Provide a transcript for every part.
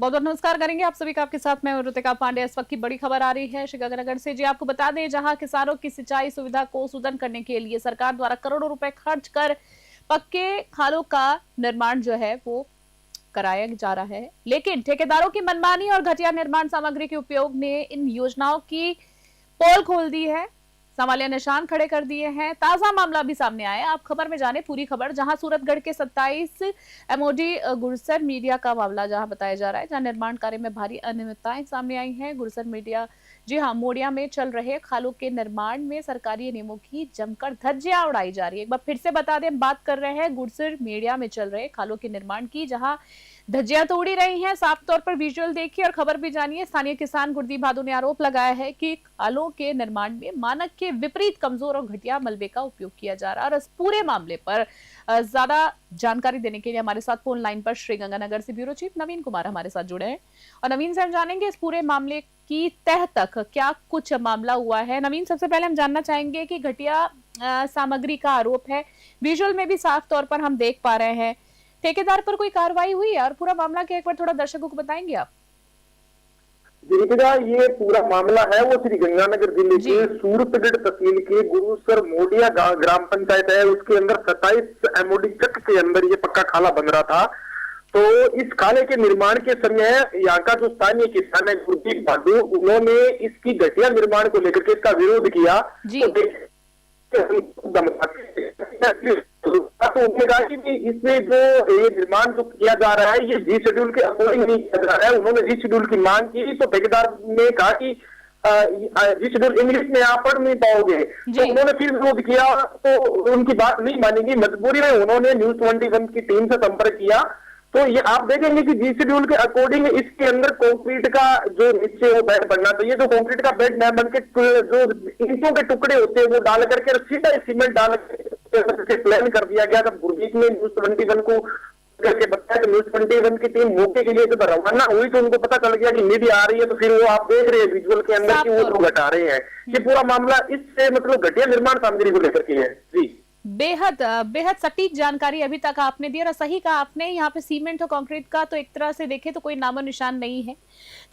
बहुत बहुत नमस्कार करेंगे आप सभी का। आपके साथ मैं ऋतिका पांडे। इस वक्त की बड़ी खबर आ रही है श्रीगंगानगर से। जी आपको बता दें, जहां किसानों की सिंचाई सुविधा को सुदृढ़ करने के लिए सरकार द्वारा करोड़ों रुपए खर्च कर पक्के खालों का निर्माण जो है वो कराया जा रहा है, लेकिन ठेकेदारों की मनमानी और घटिया निर्माण सामग्री के उपयोग ने इन योजनाओं की पोल खोल दी है, सवालिया निशान खड़े कर दिए हैं। ताजा मामला भी सामने आया। आप खबर में जाने पूरी खबर, जहां सूरतगढ़ के 27 एमओडी गुरसर मीडिया का मामला जहां बताया जा रहा है, जहां निर्माण कार्य में भारी अनियमितताएं सामने आई हैं। गुरसर मीडिया, जी हां, मोडिया में चल रहे खालों के निर्माण में सरकारी नियमों की जमकर धज्जियां उड़ाई जा रही है। एक बार फिर से बता दें, हम बात कर रहे हैं गुरसर मीडिया में चल रहे खालों के निर्माण की, जहां धज्जियां तो उड़ी रही हैं। साफ तौर पर विजुअल देखिए और खबर भी जानिए। स्थानीय किसान गुरदीप भादु ने आरोप लगाया है कि खालों के निर्माण में मानक के विपरीत कमजोर और घटिया मलबे का उपयोग किया जा रहा है। और इस पूरे मामले पर ज्यादा जानकारी देने के लिए हमारे साथ फोन लाइन पर श्रीगंगानगर से ब्यूरो चीफ नवीन कुमार हमारे साथ जुड़े हैं। और नवीन से हम जानेंगे इस पूरे मामले की तह तक क्या कुछ मामला हुआ है। नवीन, सबसे पहले हम जानना चाहेंगे कि घटिया सामग्री का आरोप है, विजुअल में भी साफ तौर पर हम देख पा रहे हैं। ठेकेदार पर कोई कार्रवाई हुई है और पूरा मामला क्या, एक बार थोड़ा दर्शकों को बताएंगे आप? दीपिका, ये पूरा मामला है वो श्रीगंगानगर जिले के सूरतगढ़ तहसील के गुरुसर मोडिया ग्राम पंचायत है। उसके अंदर 27 एमओडी चक के अंदर ये पक्का खाला बन रहा था। तो इस खाले के निर्माण के समय यहाँ का जो स्थानीय किसान है गुरदीप भादु, उन्होंने इसकी घटिया निर्माण को लेकर के इसका विरोध किया। तो उन्होंने कहा कि इसमें जो ये निर्माण जो किया जा रहा है ये जी शेड्यूल के अकॉर्डिंग नहीं किया जा रहा है। उन्होंने जी शेड्यूल की मांग की तो ठेकेदार ने कहा कि जी शेड्यूल इंग्लिश में आप पढ़ नहीं पाओगे, तो उन्होंने फिर विरोध किया। तो उनकी बात नहीं मानेंगी, मजबूरी में उन्होंने न्यूज 21 की टीम से संपर्क किया। तो ये आप देखेंगे कि जी शेड्यूल के अकॉर्डिंग इसके अंदर कंक्रीट का जो नीचे वो बेड बनना चाहिए, जो कंक्रीट का बेड न बन के जो ईंटों के टुकड़े होते हैं वो डाल करके सीधा सीमेंट डाल करके प्लान कर दिया गया। जब गुरदीप ने न्यूज 21 को करके बताया तो न्यूज 21 की टीम मौके के लिए जब रवाना हुई तो उनको पता चल गया कि मीडिया आ रही है। तो फिर वो आप देख रहे हैं विजुअल के अंदर कि वो लोग हटा रहे हैं। ये पूरा मामला इससे मतलब घटिया निर्माण सामग्री को लेकर के है। जी, बेहद बेहद सटीक जानकारी अभी तक आपने दी और सही कहा आपने। यहाँ पे सीमेंट और कंक्रीट का तो एक तरह से देखे तो कोई नामो निशान नहीं है।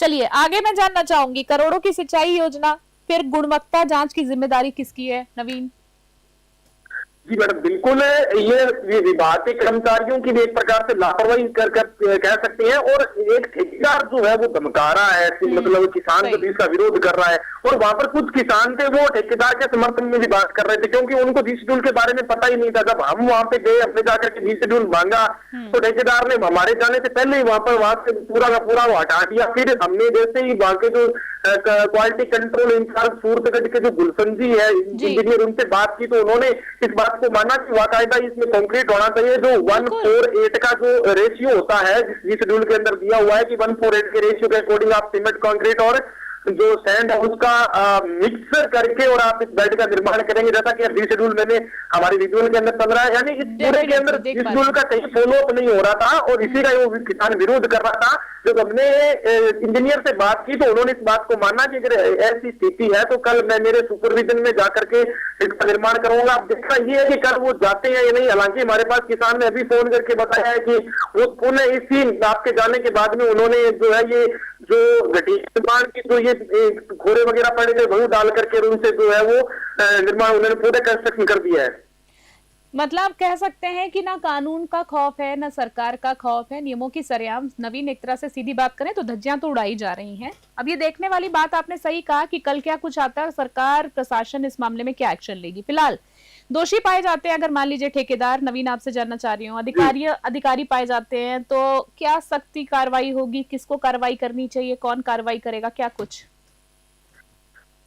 चलिए आगे मैं जानना चाहूंगी, करोड़ों की सिंचाई योजना, फिर गुणवत्ता जांच की जिम्मेदारी किसकी है नवीन? जी मैडम, बिल्कुल ये विभाग के कर्मचारियों की भी एक प्रकार से लापरवाही कर कह सकते हैं। और एक ठेकेदार जो है वो धमका रहा है, मतलब किसान जो इसका विरोध कर रहा है। और वहां पर कुछ किसान थे वो ठेकेदार के समर्थन में भी बात कर रहे थे, क्योंकि उनको जी शेड्यूल के बारे में पता ही नहीं था। जब हम वहां पे गए, हमने जाकर के जी शेड्यूल मांगा तो ठेकेदार ने हमारे जाने से पहले ही वहां से पूरा का पूरा वो हटा दिया। फिर हमने जैसे ही वहां के जो क्वालिटी कंट्रोल इंचार्ज सूरतगढ़ के जो गुलशन जी है इंजीनियर, उनसे बात की तो उन्होंने इस बात को माना कि वाकायदा इसमें कंक्रीट होना चाहिए। जो 1:4:8 का जो रेशियो होता है जिस शेड्यूल के अंदर दिया हुआ है कि 1:4:8 के रेशियो के अकॉर्डिंग आप सीमेंट कंक्रीट और जो सैंड है उसका मिक्स करके और आप इस बेड का निर्माण करेंगे, जैसा कि जी शेड्यूल मैंने हमारे विजुअल के अंदर चल रहा है। यानी इस पूरे के अंदर जी शेड्यूल का कहीं फॉलो अप नहीं हो रहा था और इसी का वो किसान विरोध कर रहा था। जब हमने इंजीनियर से बात की तो उन्होंने इस बात को माना कि अगर ऐसी स्थिति है तो कल मैं मेरे सुपरविजन में जाकर के इसका निर्माण करूंगा। अब देखना ये है कि कल वो जाते हैं या नहीं। हालांकि हमारे पास किसान ने अभी फोन करके बताया है कि वो पुनः इसी आपके जाने के बाद में उन्होंने जो है ये जो घटिया निर्माण की जो ये घोड़े वगैरह पड़े थे वो डाल करके उनसे जो है वो निर्माण उन्होंने पूरा कंस्ट्रक्शन कर दिया है। मतलब कह सकते हैं कि ना कानून का खौफ है ना सरकार का खौफ है, नियमों की सरेआम नवीन एक तरह से सीधी बात करें तो धज्जियां तो उड़ाई जा रही हैं। अब ये देखने वाली बात आपने सही कहा कि कल क्या कुछ आता है, सरकार प्रशासन इस मामले में क्या एक्शन लेगी। फिलहाल दोषी पाए जाते हैं, अगर मान लीजिए ठेकेदार, नवीन आपसे जानना चाह रही हूँ, अधिकारी पाए जाते हैं तो क्या सख्ती कार्रवाई होगी, किसको कार्रवाई करनी चाहिए, कौन कार्रवाई करेगा, क्या कुछ?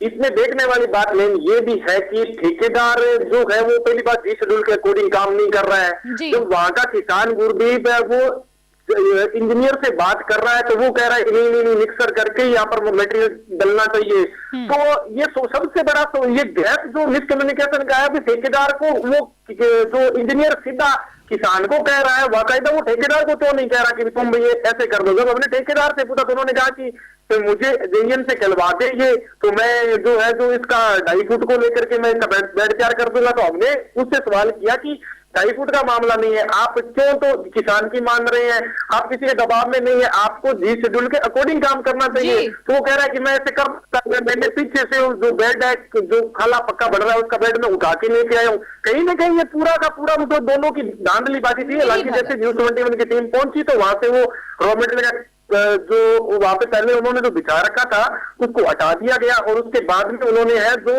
इसमें देखने वाली बात मेन ये भी है कि ठेकेदार जो है वो पहली बात जी शेड्यूल के अकॉर्डिंग काम नहीं कर रहा है। जो वहां का किसान गुरदीप है वो इंजीनियर से बात कर रहा है तो वो कह रहा है कि नहीं मिक्सर करके यहाँ पर वो मटेरियल डलना चाहिए। तो ये सबसे बड़ा तो ये गैप जो मिसकम्युनिकेशन का है, ठेकेदार को वो जो इंजीनियर सीधा किसान को कह रहा है, वाकायदा वो ठेकेदार को तो नहीं कह रहा कि तुम ये ऐसे कर दो। जब हमने ठेकेदार से पूछा तो उन्होंने कहा कि तो मुझे जेईएन से कहलवा देंगे तो मैं जो है जो इसका 2.5 फुट को लेकर के मैं इसका बेड तैयार कर दूंगा। तो हमने उससे सवाल किया कि 2.5 फुट का मामला नहीं है। आप क्यों तो किसान की मान रहे हैं, आप किसी के दबाव में नहीं है, आपको जी शेड्यूल के अकॉर्डिंग काम करना चाहिए। तो वो कह रहा है कि मैं ऐसे कर, मैंने पीछे से जो बेड है, जो खाला पक्का बढ़ रहा है उसका बेड में उठा के लेके आया हूँ। कहीं ना कहीं ये पूरा का पूरा मतलब दोनों की धांधली बाकी थी। हालांकि जैसे News 21 की टीम पहुंची तो वहां से वो रॉ मटेरियल का जो वहां पे पहले उन्होंने जो बिछा रखा था उसको हटा दिया गया, और उसके बाद में उन्होंने है जो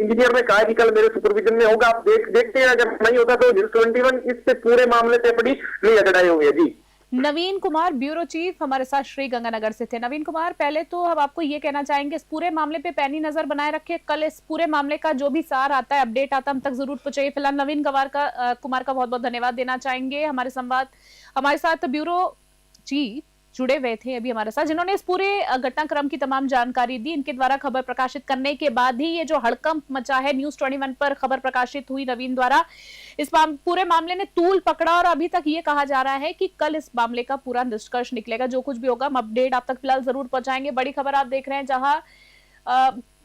इंजीनियर ने कहा कि कल मेरे सुपरविजन में होगा। आप देखते हैं, अगर नहीं होता तो News 21 इससे पूरे मामले से बड़ी नहीं अगड़ाए हुए हैं। जी, नवीन कुमार ब्यूरो चीफ हमारे साथ श्री गंगानगर से थे। नवीन कुमार, पहले तो हम आपको ये कहना चाहेंगे इस पूरे मामले पे पैनी नजर बनाए रखे, कल इस पूरे मामले का जो भी सार आता है, अपडेट आता है, हम तक जरूर पहुंचाइए। फिलहाल नवीन कुमार का बहुत बहुत धन्यवाद देना चाहेंगे। हमारे साथ ब्यूरो चीफ जुड़े हुए थे अभी हमारे साथ, जिन्होंने इस पूरे घटनाक्रम की तमाम जानकारी दी। इनके द्वारा खबर प्रकाशित करने के बाद ही ये जो हड़कंप मचा है, News 21 पर खबर प्रकाशित हुई नवीन द्वारा, इस पूरे मामले ने तूल पकड़ा और अभी तक ये कहा जा रहा है कि कल इस मामले का पूरा निष्कर्ष निकलेगा। जो कुछ भी होगा हम अपडेट आप तक फिलहाल जरूर पहुंचाएंगे। बड़ी खबर आप देख रहे हैं जहां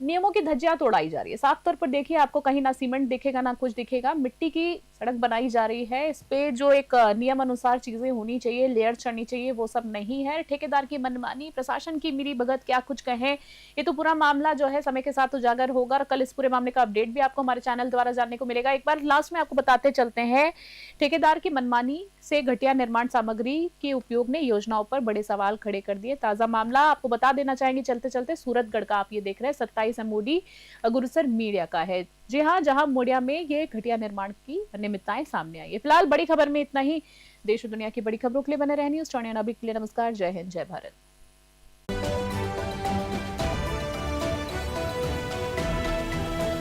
नियमों की धज्जियां तोड़ाई जा रही है। साफ तौर पर देखिए, आपको कहीं ना सीमेंट दिखेगा ना कुछ दिखेगा, मिट्टी की सड़क बनाई जा रही है। इस पे जो एक नियम अनुसार चीजें होनी चाहिए, लेयर चढ़नी चाहिए, वो सब नहीं है। ठेकेदार की मनमानी, प्रशासन की मिली भगत, क्या कुछ कहें, ये तो पूरा मामला जो है समय के साथ उजागर होगा और कल इस पूरे मामले का अपडेट भी आपको हमारे चैनल द्वारा जानने को मिलेगा। एक बार लास्ट में आपको बताते चलते हैं, ठेकेदार की मनमानी से घटिया निर्माण सामग्री के उपयोग ने योजनाओं पर बड़े सवाल खड़े कर दिए। ताजा मामला आपको बता देना चाहेंगे चलते चलते, सूरतगढ़ का आप ये देख रहे हैं 27 MOD गुरुसर मीडिया का है। जी हाँ, जहां मोडिया में ये घटिया निर्माण की अनियमितताएं सामने आई है। फिलहाल बड़ी खबर में इतना ही। देश और दुनिया की बड़ी खबरों के लिए बने रहनी News 21 अभी के लिए नमस्कार, जय हिंद, जय भारत।